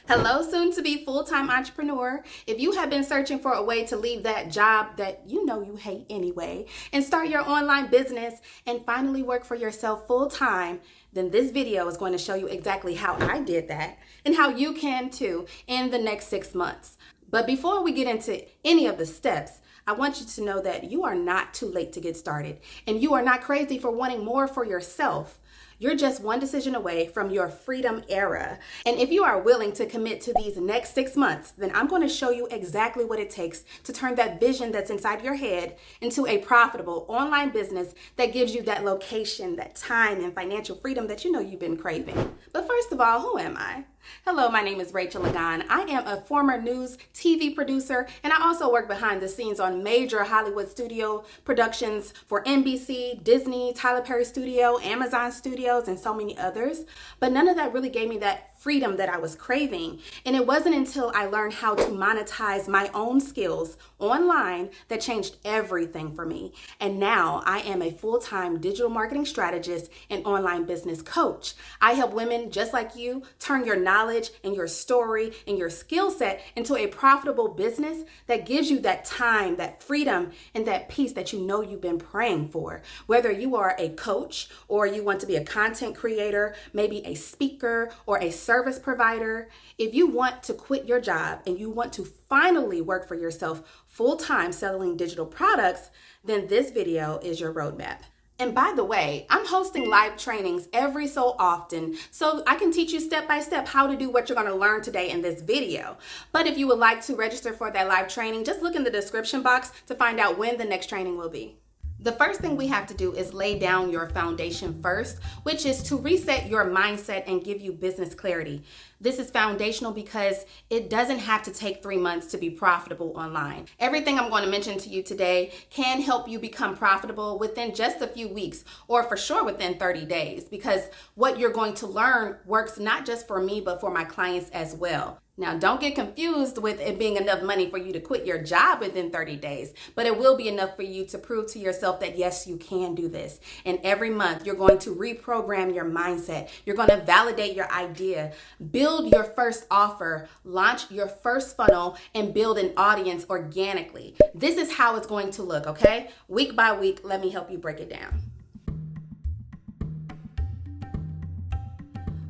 Hello, soon to be full-time entrepreneur. If you have been searching for a way to leave that job that you know you hate anyway and start your online business and finally work for yourself full-time, then this video is going to show you exactly how I did that and how you can too in the next 6 months. But before we get into any of the steps, I want you to know that you are not too late to get started and you are not crazy for wanting more for yourself. You're just one decision away from your freedom era. And if you are willing to commit to these next 6 months, then I'm going to show you exactly what it takes to turn that vision that's inside your head into a profitable online business that gives you that location, that time, and financial freedom that you know you've been craving. But first of all, who am I? Hello, my name is Rachel Lagan. I am a former news TV producer, and I also work behind the scenes on major Hollywood studio productions for NBC, Disney, Tyler Perry Studio, Amazon Studios, and so many others. But none of that really gave me that freedom that I was craving. And it wasn't until I learned how to monetize my own skills online that changed everything for me. And now I am a full-time digital marketing strategist and online business coach. I help women just like you turn your knowledge and your story and your skill set into a profitable business that gives you that time, that freedom, and that peace that you know you've been praying for. Whether you are a coach or you want to be a content creator, maybe a speaker or a service provider, if you want to quit your job and you want to finally work for yourself full-time selling digital products, then this video is your roadmap. And by the way, I'm hosting live trainings every so often so I can teach you step by step how to do what you're going to learn today in this video. But if you would like to register for that live training, just look in the description box to find out when the next training will be. The first thing we have to do is lay down your foundation first, which is to reset your mindset and give you business clarity. This is foundational because it doesn't have to take 3 months to be profitable online. Everything I'm going to mention to you today can help you become profitable within just a few weeks, or for sure within 30 days, because what you're going to learn works not just for me, but for my clients as well. Now, don't get confused with it being enough money for you to quit your job within 30 days, but it will be enough for you to prove to yourself that yes, you can do this. And every month, you're going to reprogram your mindset. You're going to validate your idea, build your first offer, launch your first funnel, and build an audience organically. This is how it's going to look, okay? Week by week, let me help you break it down.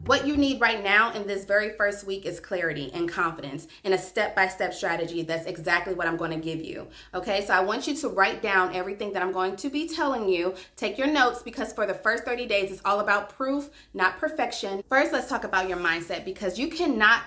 What you need right now in this very first week is clarity and confidence and a step-by-step strategy. That's exactly what I'm going to give you. Okay, so I want you to write down everything that I'm going to be telling you. Take your notes, because for the first 30 days, it's all about proof, not perfection. First, let's talk about your mindset, because you cannot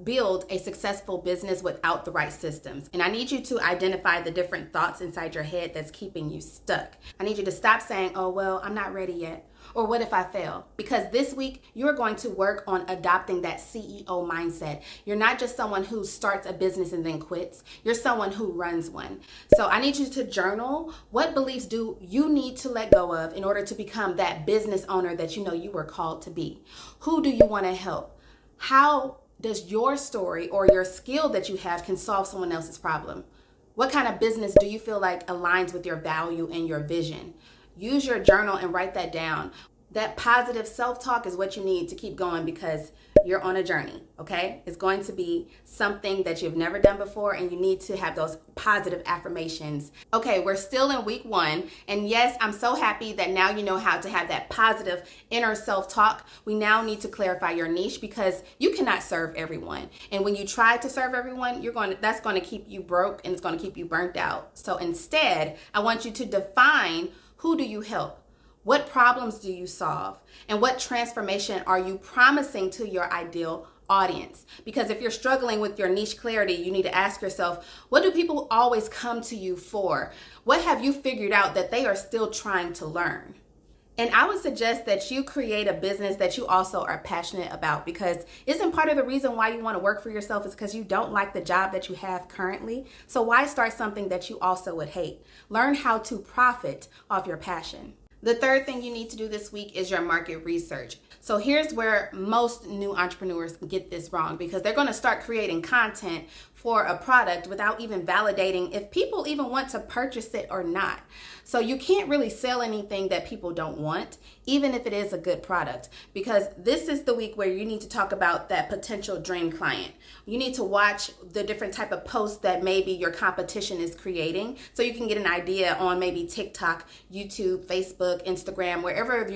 build a successful business without the right systems. And I need you to identify the different thoughts inside your head that's keeping you stuck. I need you to stop saying, oh, well, I'm not ready yet. Or what if I fail? Because this week, you're going to work on adopting that CEO mindset. You're not just someone who starts a business and then quits. You're someone who runs one. So I need you to journal. What beliefs do you need to let go of in order to become that business owner that you know you were called to be? Who do you want to help? How does your story or your skill that you have can solve someone else's problem? What kind of business do you feel like aligns with your value and your vision? Use your journal and write that down. That positive self-talk is what you need to keep going, because you're on a journey, okay? It's going to be something that you've never done before, and you need to have those positive affirmations. Okay, we're still in week 1, and yes, I'm so happy that now you know how to have that positive inner self-talk. We now need to clarify your niche, because you cannot serve everyone. And when you try to serve everyone, that's going to keep you broke, and it's going to keep you burnt out. So instead, I want you to define, who do you help? What problems do you solve? And what transformation are you promising to your ideal audience? Because if you're struggling with your niche clarity, you need to ask yourself, what do people always come to you for? What have you figured out that they are still trying to learn? And I would suggest that you create a business that you also are passionate about, because isn't part of the reason why you want to work for yourself is because you don't like the job that you have currently? So why start something that you also would hate? Learn how to profit off your passion. The third thing you need to do this week is your market research. So here's where most new entrepreneurs get this wrong, because they're going to start creating content for a product without even validating if people even want to purchase it or not. So you can't really sell anything that people don't want, even if it is a good product, because this is the week where you need to talk about that potential dream client. You need to watch the different type of posts that maybe your competition is creating, so you can get an idea on maybe TikTok, YouTube, Facebook, Instagram, wherever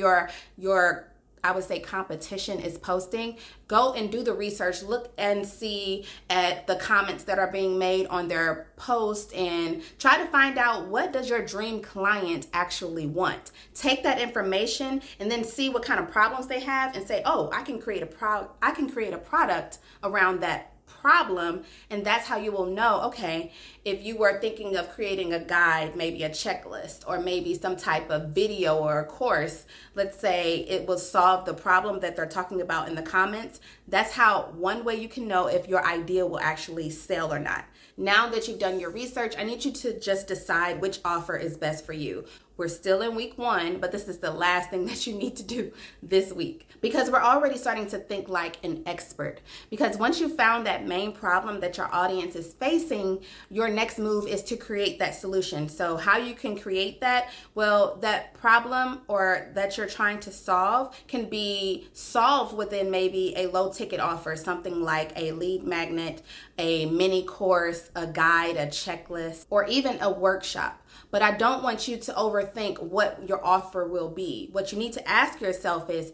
your I would say competition is posting. Go and do the research, look and see at the comments that are being made on their post, and try to find out, what does your dream client actually want? Take that information and then see what kind of problems they have and say, oh, I can create a product around that problem. And that's how you will know, okay, if you were thinking of creating a guide, maybe a checklist, or maybe some type of video or a course, let's say it will solve the problem that they're talking about in the comments. That's how one way you can know if your idea will actually sell or not. Now that you've done your research, I need you to just decide which offer is best for you. We're still in week 1, but this is the last thing that you need to do this week, because we're already starting to think like an expert. Because once you found that main problem that your audience is facing, your next move is to create that solution. So how you can create that? Well, that problem or that you're trying to solve can be solved within maybe a low ticket offer, something like a lead magnet, a mini course, a guide, a checklist, or even a workshop. But I don't want you to overthink what your offer will be. What you need to ask yourself is,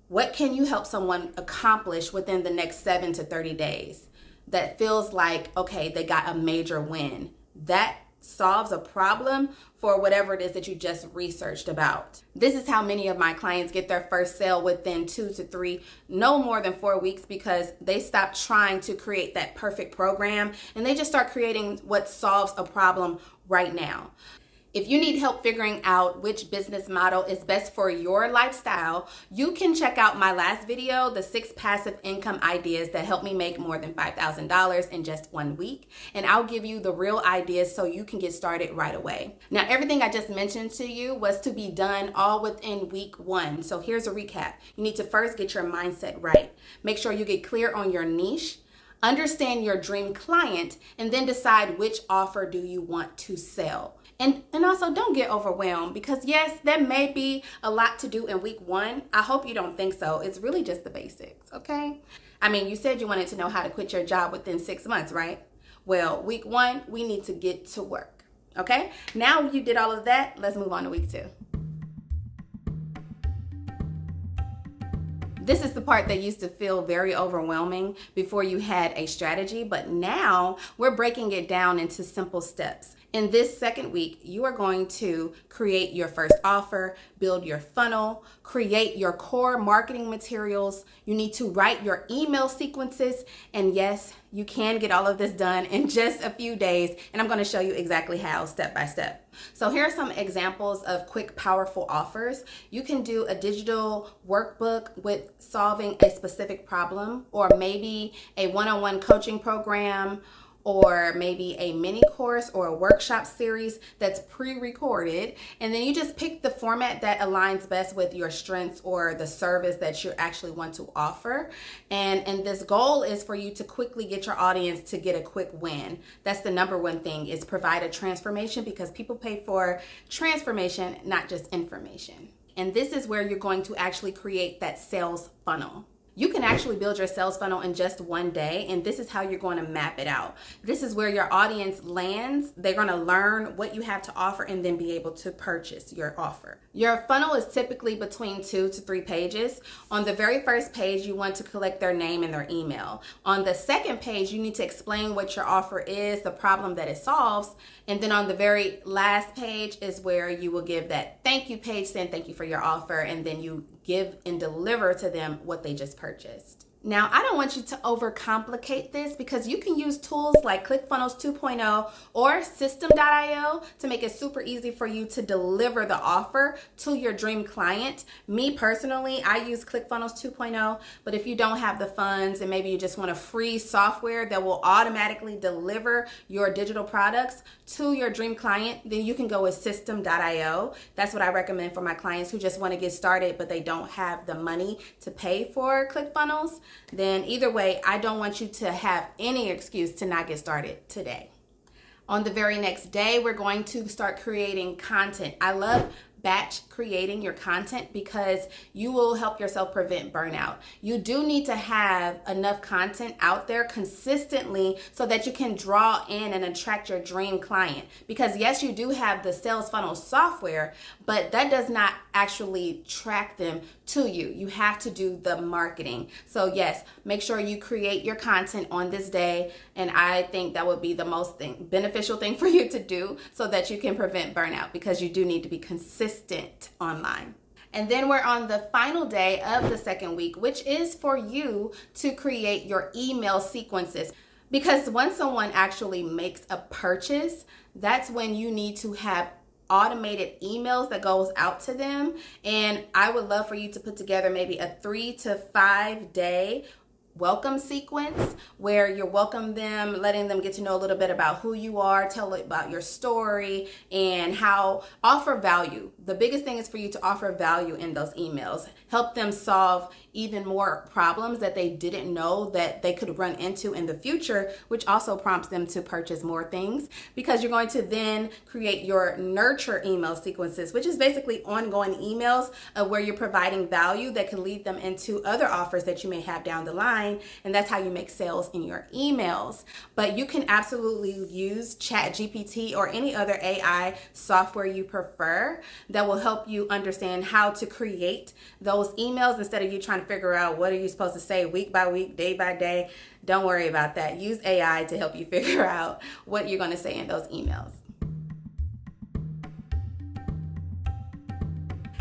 what can you help someone accomplish within the next 7 to 30 days that feels like, okay, they got a major win? That solves a problem for whatever it is that you just researched about. This is how many of my clients get their first sale within 2 to 3, no more than 4 weeks, because they stop trying to create that perfect program and they just start creating what solves a problem right now. If you need help figuring out which business model is best for your lifestyle, you can check out my last video, the 6 passive income ideas that helped me make more than $5,000 in just 1 week. And I'll give you the real ideas so you can get started right away. Now, everything I just mentioned to you was to be done all within week 1. So here's a recap. You need to first get your mindset right. Make sure you get clear on your niche. Understand your dream client, and then decide which offer do you want to sell. And also, don't get overwhelmed, because yes, there may be a lot to do in week 1. I hope you don't think so. It's really just the basics, okay? I mean, you said you wanted to know how to quit your job within 6 months, right? Well, week 1, we need to get to work, okay? Now you did all of that, let's move on to week 2. This is the part that used to feel very overwhelming before you had a strategy, but now we're breaking it down into simple steps. In this second week, you are going to create your first offer, build your funnel, create your core marketing materials. You need to write your email sequences. And yes, you can get all of this done in just a few days. And I'm going to show you exactly how, step by step. So here are some examples of quick, powerful offers. You can do a digital workbook with solving a specific problem, or maybe a one-on-one coaching program, or maybe a mini course or a workshop series that's pre-recorded. And then you just pick the format that aligns best with your strengths or the service that you actually want to offer. And this goal is for you to quickly get your audience to get a quick win. That's the number one thing, is provide a transformation, because people pay for transformation, not just information. And this is where you're going to actually create that sales funnel. You can actually build your sales funnel in just 1 day, and this is how you're going to map it out. This is where your audience lands. They're going to learn what you have to offer and then be able to purchase your offer. Your funnel is typically between 2 to 3 pages. On the very first page, you want to collect their name and their email. On the second page, you need to explain what your offer is, the problem that it solves. And then on the very last page is where you will give that thank you page, saying thank you for your offer, and then you give and deliver to them what they just purchased. Now, I don't want you to overcomplicate this because you can use tools like ClickFunnels 2.0 or System.io to make it super easy for you to deliver the offer to your dream client. Me personally, I use ClickFunnels 2.0, but if you don't have the funds and maybe you just want a free software that will automatically deliver your digital products to your dream client, then you can go with System.io. That's what I recommend for my clients who just want to get started, but they don't have the money to pay for ClickFunnels. Then either way, I don't want you to have any excuse to not get started today. On the very next day, we're going to start creating content. I love batch creating your content because you will help yourself prevent burnout. You do need to have enough content out there consistently so that you can draw in and attract your dream client. Because yes, you do have the sales funnel software, but that does not actually track them to you. You have to do the marketing. So yes, make sure you create your content on this day, and I think that would be the most beneficial thing for you to do so that you can prevent burnout, because you do need to be consistent online. And then we're on the final day of the second week, which is for you to create your email sequences. Because once someone actually makes a purchase, that's when you need to have automated emails that goes out to them. And I would love for you to put together maybe a 3 to 5 day welcome sequence where you welcome them, letting them get to know a little bit about who you are, tell it about your story, and how offer value. The biggest thing is for you to offer value in those emails. Help them solve even more problems that they didn't know that they could run into in the future, which also prompts them to purchase more things, because you're going to then create your nurture email sequences, which is basically ongoing emails where you're providing value that can lead them into other offers that you may have down the line. And that's how you make sales in your emails. But you can absolutely use ChatGPT or any other AI software you prefer that will help you understand how to create those emails instead of you trying to figure out what are you supposed to say week by week, day by day. Don't worry about that. Use AI to help you figure out what you're going to say in those emails.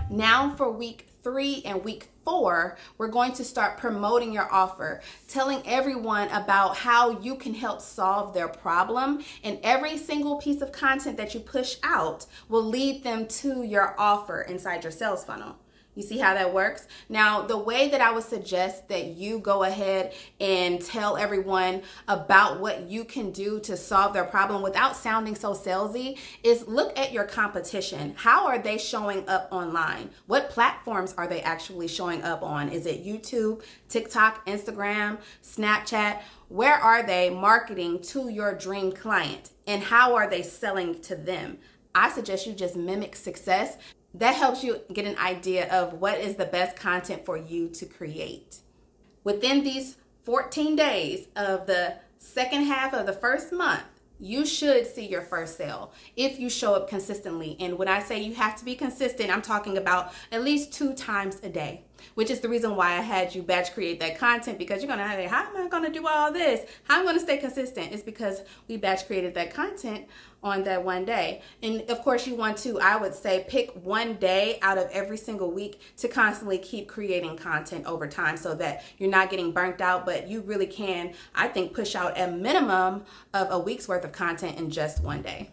Now for week 3 and week 4, we're going to start promoting your offer, telling everyone about how you can help solve their problem. And every single piece of content that you push out will lead them to your offer inside your sales funnel. You see how that works? Now, the way that I would suggest that you go ahead and tell everyone about what you can do to solve their problem without sounding so salesy is look at your competition. How are they showing up online? What platforms are they actually showing up on? Is it YouTube, TikTok, Instagram, Snapchat? Where are they marketing to your dream client? And how are they selling to them? I suggest you just mimic success. That helps you get an idea of what is the best content for you to create. Within these 14 days of the second half of the first month, you should see your first sale if you show up consistently. And when I say you have to be consistent, I'm talking about at least 2 times a day, which is the reason why I had you batch create that content, because you're going to have, how am I going to do all this? How am I going to stay consistent? It's because we batch created that content on that one day. And of course you want to, I would say, pick one day out of every single week to constantly keep creating content over time so that you're not getting burnt out, but you really can, I think, push out a minimum of a week's worth of content in just one day.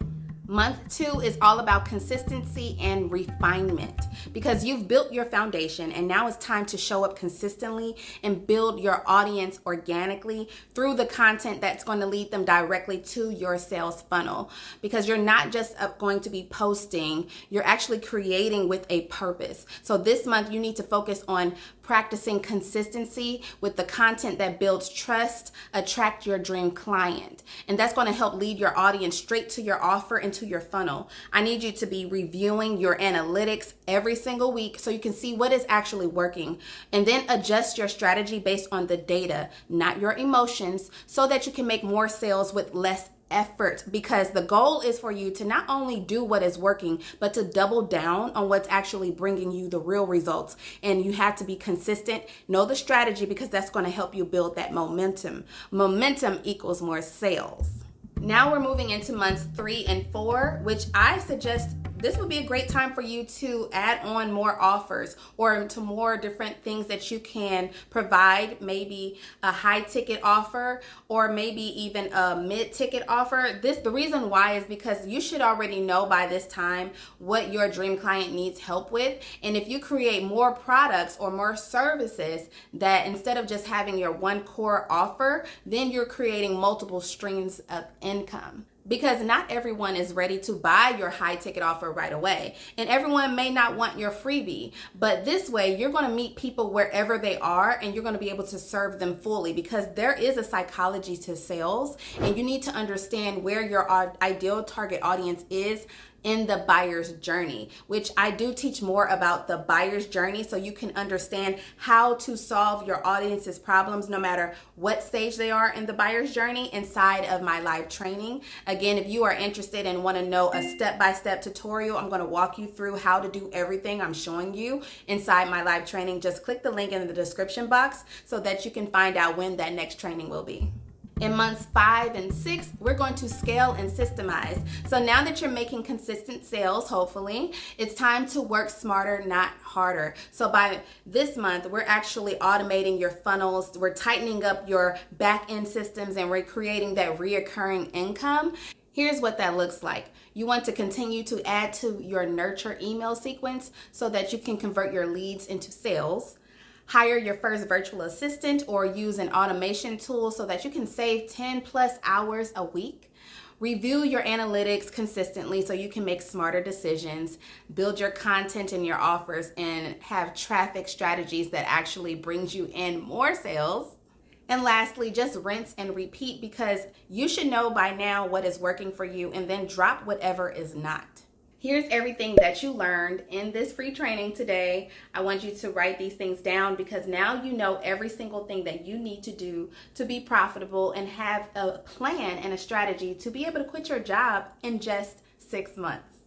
Month 2 is all about consistency and refinement, because you've built your foundation and now it's time to show up consistently and build your audience organically through the content that's going to lead them directly to your sales funnel. Because you're not just going to be posting, you're actually creating with a purpose. So this month you need to focus on practicing consistency with the content that builds trust, attract your dream client. And that's going to help lead your audience straight to your offer and to your funnel. I need you to be reviewing your analytics every single week so you can see what is actually working, and then adjust your strategy based on the data, not your emotions, so that you can make more sales with less effort, because the goal is for you to not only do what is working, but to double down on what's actually bringing you the real results. And you have to be consistent, know the strategy, because that's going to help you build that momentum. Momentum equals more sales. Now we're moving into months 3 and 4, which I suggest this would be a great time for you to add on more offers or to more different things that you can provide, maybe a high ticket offer or maybe even a mid ticket offer. The reason why is because you should already know by this time what your dream client needs help with. And if you create more products or more services, that instead of just having your one core offer, then you're creating multiple streams of income. Because not everyone is ready to buy your high ticket offer right away. And everyone may not want your freebie. But this way, you're going to meet people wherever they are and you're going to be able to serve them fully, because there is a psychology to sales and you need to understand where your ideal target audience is in the buyer's journey, which I do teach more about the buyer's journey so you can understand how to solve your audience's problems no matter what stage they are in the buyer's journey inside of my live training. Again, if you are interested and want to know a step-by-step tutorial, I'm going to walk you through how to do everything I'm showing you inside my live training. Just click the link in the description box so that you can find out when that next training will be. In months 5 and 6, we're going to scale and systemize. So now that you're making consistent sales, hopefully, it's time to work smarter, not harder. So by this month, we're actually automating your funnels. We're tightening up your back-end systems and we're creating that reoccurring income. Here's what that looks like. You want to continue to add to your nurture email sequence so that you can convert your leads into sales. Hire your first virtual assistant or use an automation tool so that you can save 10 plus hours a week. Review your analytics consistently so you can make smarter decisions. Build your content and your offers and have traffic strategies that actually brings you in more sales. And lastly, just rinse and repeat, because you should know by now what is working for you and then drop whatever is not. Here's everything that you learned in this free training today. I want you to write these things down because now you know every single thing that you need to do to be profitable and have a plan and a strategy to be able to quit your job in just 6 months.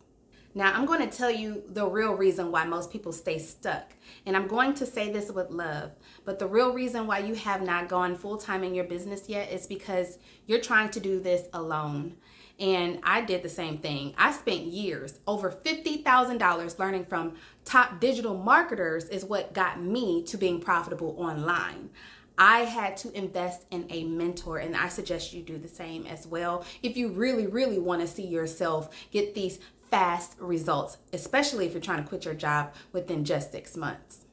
Now, I'm going to tell you the real reason why most people stay stuck. And I'm going to say this with love, but the real reason why you have not gone full-time in your business yet is because you're trying to do this alone. And I did the same thing. I spent years, over $50,000 learning from top digital marketers is what got me to being profitable online. I had to invest in a mentor, and I suggest you do the same as well if you really, really want to see yourself get these fast results, especially if you're trying to quit your job within just 6 months.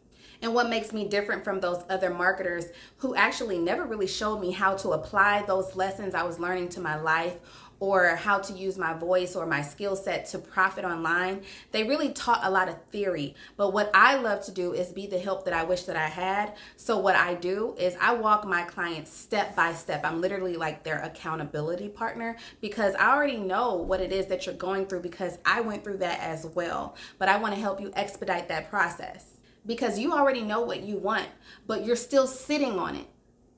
And what makes me different from those other marketers who actually never really showed me how to apply those lessons I was learning to my life or how to use my voice or my skill set to profit online, they really taught a lot of theory. But what I love to do is be the help that I wish that I had. So what I do is I walk my clients step by step. I'm literally like their accountability partner because I already know what it is that you're going through because I went through that as well. But I want to help you expedite that process because you already know what you want, but you're still sitting on it.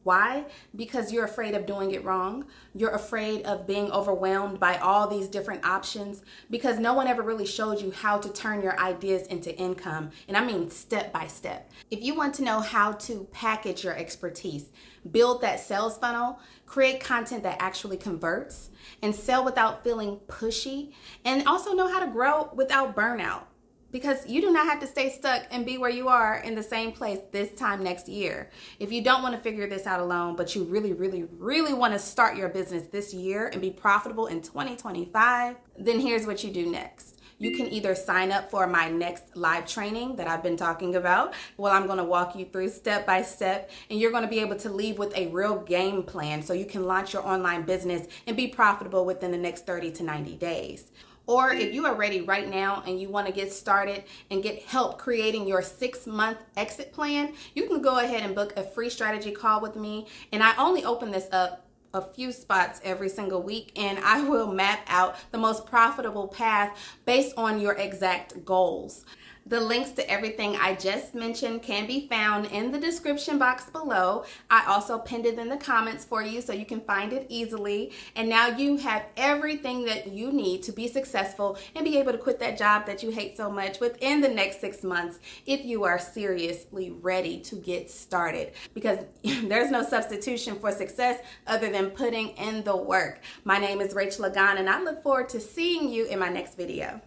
Why? Because you're afraid of doing it wrong. You're afraid of being overwhelmed by all these different options because no one ever really showed you how to turn your ideas into income. And I mean step by step. If you want to know how to package your expertise, build that sales funnel, create content that actually converts, and sell without feeling pushy, and also know how to grow without burnout. Because you do not have to stay stuck and be where you are in the same place this time next year. If you don't want to figure this out alone, but you really, really, really want to start your business this year and be profitable in 2025, then here's what you do next. You can either sign up for my next live training that I've been talking about. Well, I'm going to walk you through step by step, and you're going to be able to leave with a real game plan so you can launch your online business and be profitable within the next 30 to 90 days. Or if you are ready right now and you want to get started and get help creating your 6-month exit plan, you can go ahead and book a free strategy call with me. And I only open this up a few spots every single week, and I will map out the most profitable path based on your exact goals. The links to everything I just mentioned can be found in the description box below. I also pinned it in the comments for you so you can find it easily. And now you have everything that you need to be successful and be able to quit that job that you hate so much within the next 6 months if you are seriously ready to get started. Because there's no substitution for success other than putting in the work. My name is Rachel Lagan, and I look forward to seeing you in my next video.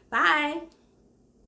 Bye.